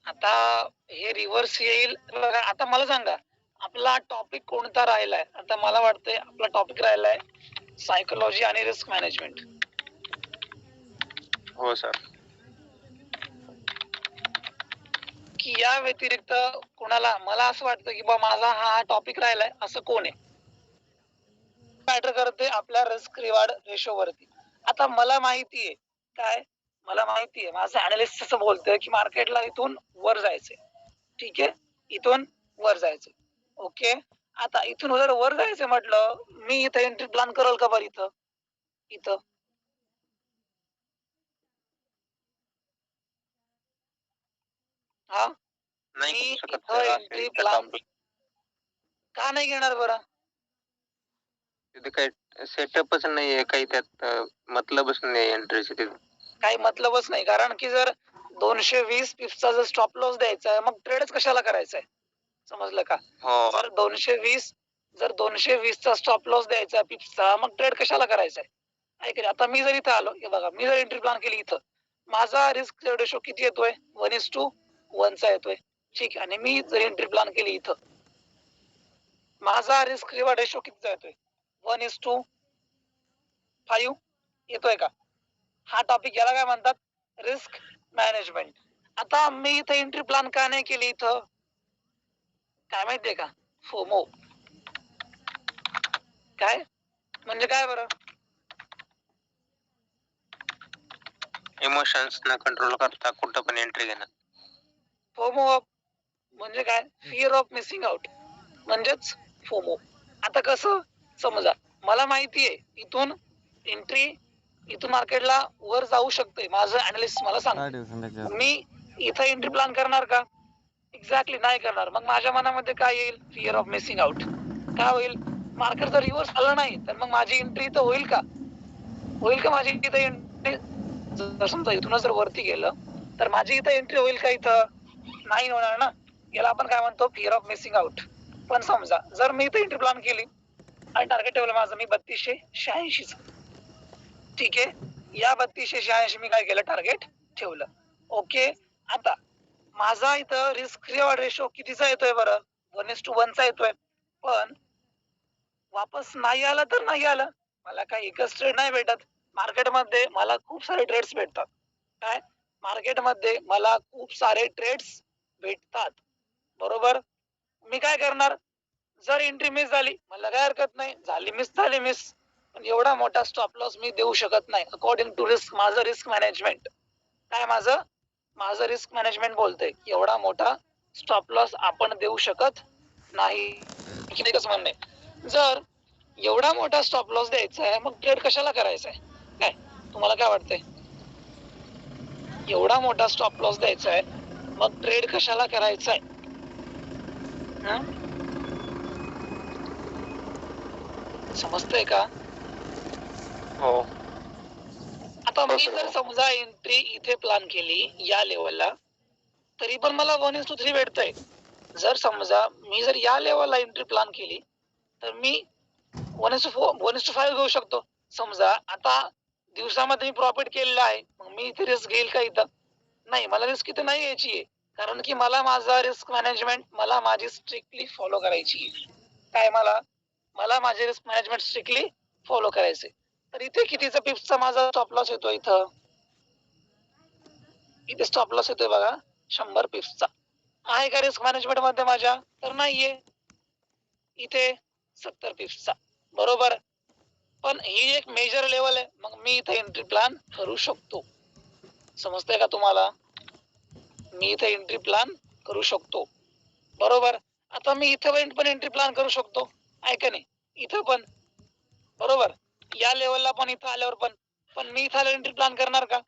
आता हे रिव्हर्स येईल बघा. आता मला सांगा आपला टॉपिक कोणता राहिलाय? आता मला वाटतंय आपला टॉपिक राहिलाय सायकोलॉजी आणि रिस्क मॅनेजमेंट. हो सर. की या व्यतिरिक्त कोणाला मला असं वाटतं की बा माझा हा टॉपिक राहिलाय असं कोण आहे? मॅटर करते आपल्या रिस्क रिवॉर्ड रेशो वरती. आता मला माहिती आहे काय, मला माहिती आहे माझं अनालिस्ट असं बोलतंय की मार्केटला इथून वर जायचंय. ठीक आहे, इथून वर जायचंय. ओके, आता इथून जर वर जायचं म्हटलं मी इथं एंट्री प्लॅन करेल का बरं? इथं इथं हा नाही मी करू शकत इथं सर एंट्री प्लॅन का नाही घेणार बरं? तिथे काही सेटअपच नाहीये, काही त्यात मतलबच नाही एंट्रीचे तिथे. काही मतलबच नाही, कारण की जर 220 पिप्सचा जर स्टॉप लॉस द्यायचा आहे मग ट्रेडच कशाला करायचा आहे? समजलं का? हो. जर 220 चा स्टॉप लॉस द्यायचा पिप्सचा मग ट्रेड कशाला करायचा आहे? ऐक रे, आता मी जर इथं आलो, हे बघा मी जर एंट्री प्लॅन केली इथं, माझा रिस्क रेशो किती येतोय? 1:1 चा येतोय. ठीक आहे, आणि मी जर एंट्री प्लॅन केली इथं, माझा रिस्क रिवॉर्ड रेशो कितीचा येतोय? 1:5 येतोय का? हा टॉपिक याला काय म्हणतात? Risk management. आता मी इथं एंट्री प्लॅन का नाही केली इथं? काय माहितीये का? फोमो. काय म्हणजे काय बरं? इमोशन्स न कंट्रोल करता कुठं पण एंट्री घेणं. फोमो म्हणजे काय? फिअर ऑफ मिसिंग आउट म्हणजेच फोमो. आता कसं समजा मला माहिती आहे इथून एंट्री, इथून मार्केटला वर जाऊ शकते, माझं अनालिस्ट मला सांगतो. मी इथं एंट्री प्लॅन करणार का? एक्झॅक्टली नाही करणार. मग माझ्या मनामध्ये काय येईल? Fear of missing out. काय होईल? मार्केट जर रिव्हर्स आलं नाही तर मग माझी एंट्री इथं होईल का? होईल का माझी इथं एंट्री? जर समजा इथूनच जर वरती गेलं तर माझी इथं एंट्री होईल का? इथं नाही होणार ना. याला आपण काय म्हणतो? Fear of missing out. पण समजा जर मी इथं एंट्री प्लॅन केली आणि टार्गेट ठेवलं माझं मी 3286. ठीक आहे, या 3286 मी काय केलं? टार्गेट ठेवलं. ओके, आता माझा इथं रिस्क रिवॉर्ड रेशो कितीचा येतोय बरं? 1:1 चा येतोय. पण वापस नाही आलं तर नाही आलं, मला काही एकच ट्रेड नाही भेटत. मार्केटमध्ये मला खूप सारे ट्रेड्स भेटतात. काय? मार्केटमध्ये मला खूप सारे ट्रेड्स भेटतात, बरोबर? मी काय करणार? जर एंट्री मिस झाली मला काय हरकत नाही, झाली मिस झाली मिस, पण एवढा मोठा स्टॉप लॉस मी देऊ शकत नाही अकॉर्डिंग टू रिस्क. माझं रिस्क मॅनेजमेंट काय? माझं रिस्क मॅनेजमेंट बोलतंय एवढा मोठा स्टॉप लॉस आपण देऊ शकत नाही. किती कसं म्हणणं आहे? जर एवढा मोठा स्टॉप लॉस द्यायचा आहे मग ट्रेड कशाला करायचा आहे? काय तुम्हाला काय वाटतंय? एवढा मोठा स्टॉप लॉस द्यायचा आहे मग ट्रेड कशाला करायचा आहे? समजतंय का? हो. आता मी जर समजा एंट्री इथे प्लॅन केली या लेवलला तरी पण मला 1:3 भेटतंय. जर समजा मी जर या लेवलला एंट्री प्लॅन केली तर मी 1:5 घेऊ शकतो. समजा आता दिवसामध्ये मी प्रॉफिट केलेलं आहे, मग मी इथे रिस्क घेईल का इथं? नाही, मला रिस्क इथे नाही घ्यायची आहे, कारण की मला माझा रिस्क मॅनेजमेंट मला माझी स्ट्रिक्टली फॉलो करायची आहे. काय मला माझे रिस्क मॅनेजमेंट स्ट्रिक्टली फॉलो करायचे. तर इथे कितीचा पिप्सचा माझा स्टॉप लॉस येतो? इथे स्टॉप लॉस येतोय बघा 100 पिप्सचा. आहे का रिस्क मॅनेजमेंट मध्ये माझ्या? तर नाहीये. इथे 70 पिप्सचा, बरोबर? पण ही एक मेजर लेवल आहे, मग मी इथे एंट्री प्लॅन करू शकतो. समजतंय का तुम्हाला? मी इथे एंट्री प्लॅन करू शकतो, बरोबर? आता मी इथं पण एंट्री प्लॅन करू शकतो, आहे का नाही? इथं पण, बरोबर? या लेवलला पण, इथं आल्यावर पण. पण मी इथं एंट्री प्लॅन करणार का?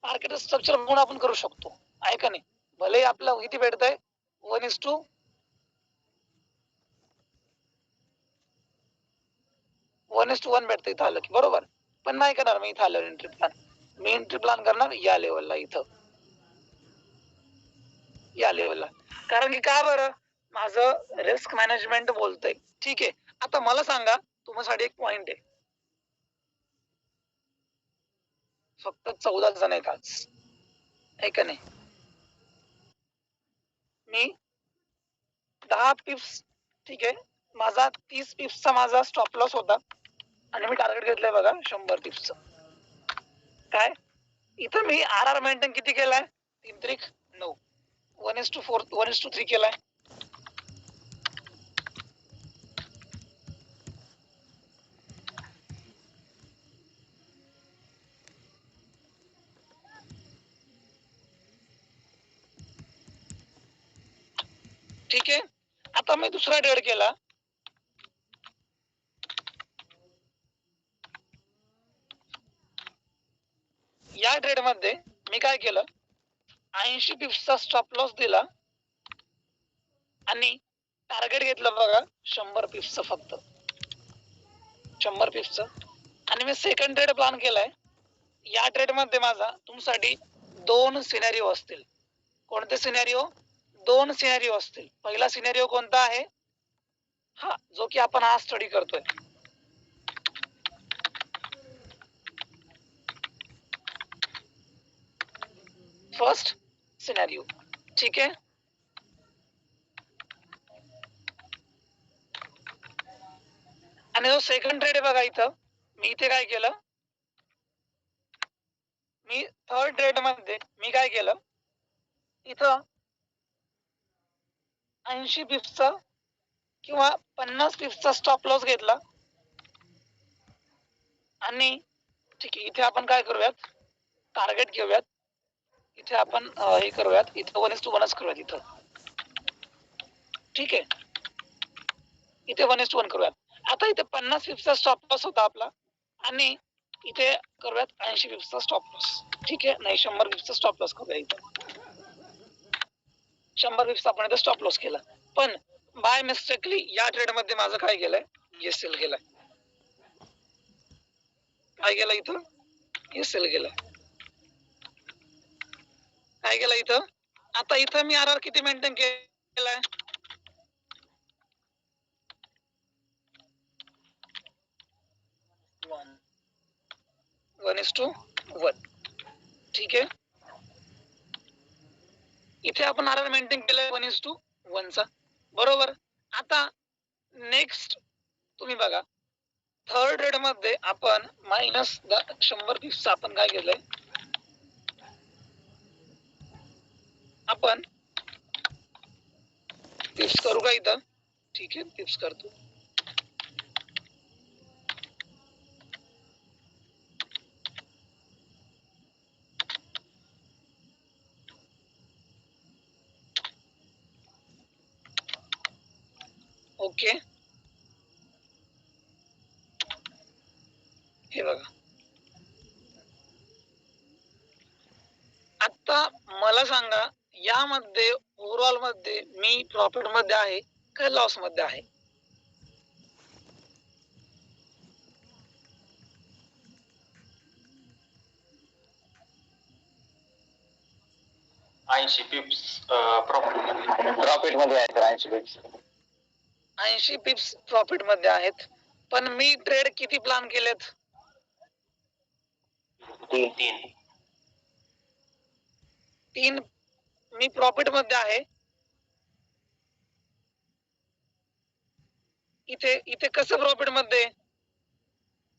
मार्केट स्ट्रक्चर म्हणून आपण करू शकतो, आहे का नाही? भले आपलं किती भेटतंय? 1:1 भेटतं इथं आलं की, बरोबर? पण नाही करणार मी इथं आल्यावर एंट्री प्लॅन. मी एंट्री प्लॅन करणार या लेवलला, इथं या लेवलला. कारण की का बरं? माझं रिस्क मॅनेजमेंट बोलतंय. ठीक आहे, आता मला सांगा तुमच्यासाठी एक पॉइंट आहे. फक्त 14 जण आहेत आज, आहे का नाही? मी 10 पिप्स, ठीक आहे, माझा 30 पिप्सचा माझा स्टॉप लॉस होता आणि मी टार्गेट घेतलंय बघा 100 पिप्सचं. काय इथं मी RR मेंटेन किती केलाय? 3 त्रिक 9, 1:4 1:3 केलाय. ठीक आहे, आता मी दुसरा ट्रेड केला. या ट्रेड मध्ये मी काय केलं, 80 पिप्सचा स्टॉप लॉस दिला आणि टार्गेट घेतलं बघा 100 पिप्सचं, फक्त 100 पिप्सचं. आणि मी सेकंड ट्रेड प्लॅन केलाय. या ट्रेड मध्ये माझा तुमच्यासाठी 2 सिनेरिओ असतील. कोणते सिनेरिओ? 2 सिनेरिओ असतील. पहिला सिनेरिओ कोणता आहे? हा, जो की आपण आज स्टडी करतोय. फर्स्ट सिनेरिओ, ठीक आहे. आणि जो सेकंड ट्रेड आहे बघा, इथं मी इथे काय केलं, मी थर्ड ट्रेड मध्ये मी काय केलं, इथं 80 पिप्सचा किंवा 50 पिप्सचा स्टॉप लॉस घेतला आणि ठीक आहे, इथे आपण काय करूयात, टार्गेट घेऊयात. इथे आपण हे करूयात, इथं 1:1 करूयात इथं, ठीक आहे. इथे 1:1 करूयात. आता इथे 50 पिप्सचा स्टॉप लॉस होता आपला आणि इथे करूयात 80 पिप्सचा स्टॉप लॉस, ठीक आहे. नाही, 100 पिप्सचा स्टॉप लॉस करूया. इथं 100 पिप्स आपण इथे स्टॉप लॉस केला, पण बाय मिस्टेकली या ट्रेड मध्ये माझं काय गेलंय, एसएल गेलाय. काय गेलं इथं? एसएल गेलाय. काय गेलं इथं? आता इथं मी RR किती मेंटेन केलाय? 1:1, ठीक आहे. इथे आपण RR मेंटेन केलंय 1:1 चा, बरोबर. आता नेक्स्ट तुम्ही बघा, थर्ड रेड मध्ये आपण मायनस 100 पिप्स आपण काय केलंय, आपण पिप्स करू का इथं? ठीक आहे, पिप्स करतो. ओके, हे बघा. आता मला सांगा, यामध्ये ओव्हरऑल मध्ये मी प्रॉफिट मध्ये आहे का लॉस मध्ये आहे? ऐंशी पिप्स प्रॉफिट मध्ये आहेत. 80 पिप्स 80 पिप्स प्रॉफिट मध्ये आहेत, पण मी ट्रेड किती प्लॅन केलेत? 3 मी प्रॉफिट मध्ये आहे. इथे कसं प्रॉफिट मध्ये?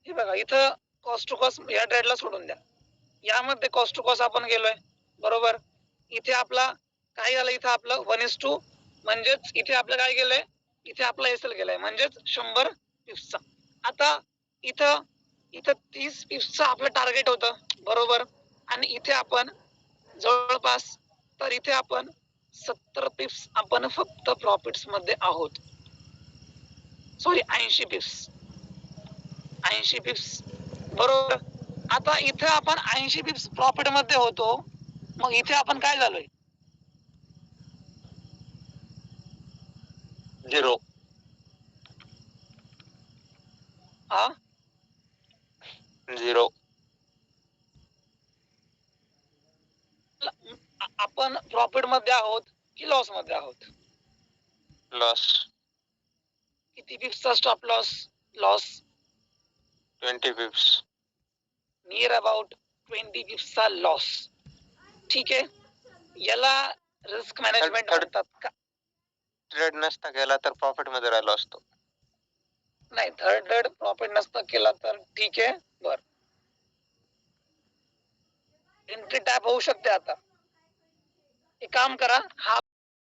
हे बघा, इथं कॉस्ट टू कॉस्ट या ट्रेडला सोडून द्या. यामध्ये कॉस्ट टू कॉस्ट आपण गेलोय, बरोबर. इथे आपला काय झालं, इथं आपलं 1:2, म्हणजेच इथे आपलं काय गेलंय, इथे आपला एसएल गेलाय, म्हणजेच 100 पिप्सचा. आता इथं 30 पिप्सचं आपलं टार्गेट होतं, बरोबर. आणि इथे आपण जवळपास, तर इथे आपण 70 पिप्स आपण फक्त प्रॉफिट्स मध्ये आहोत. सॉरी, 80 पिप्स 80 पिप्स, बरोबर. आता इथे आपण 80 पिप्स प्रॉफिट मध्ये होतो, मग इथे आपण काय झालोय? 0. हा, 0. आपण प्रॉफिट मध्ये आहोत की लॉस मध्ये आहोत? लॉस. किती पिप्सचा stop loss? Loss 20 pips. Near about 20 पिप्सचा लॉस, ठीक आहे. याला रिस्क मॅनेजमेंट थर्ड- म्हणतात का? ट्रेड नसता केला तर प्रॉफिट मध्ये राहिलो असतो. नाही, थर्ड ट्रेड प्रॉफिट नसता केला तर ठीक आहे. बर, एंट्री टॅप होऊ शकते. आता एक काम करा, हा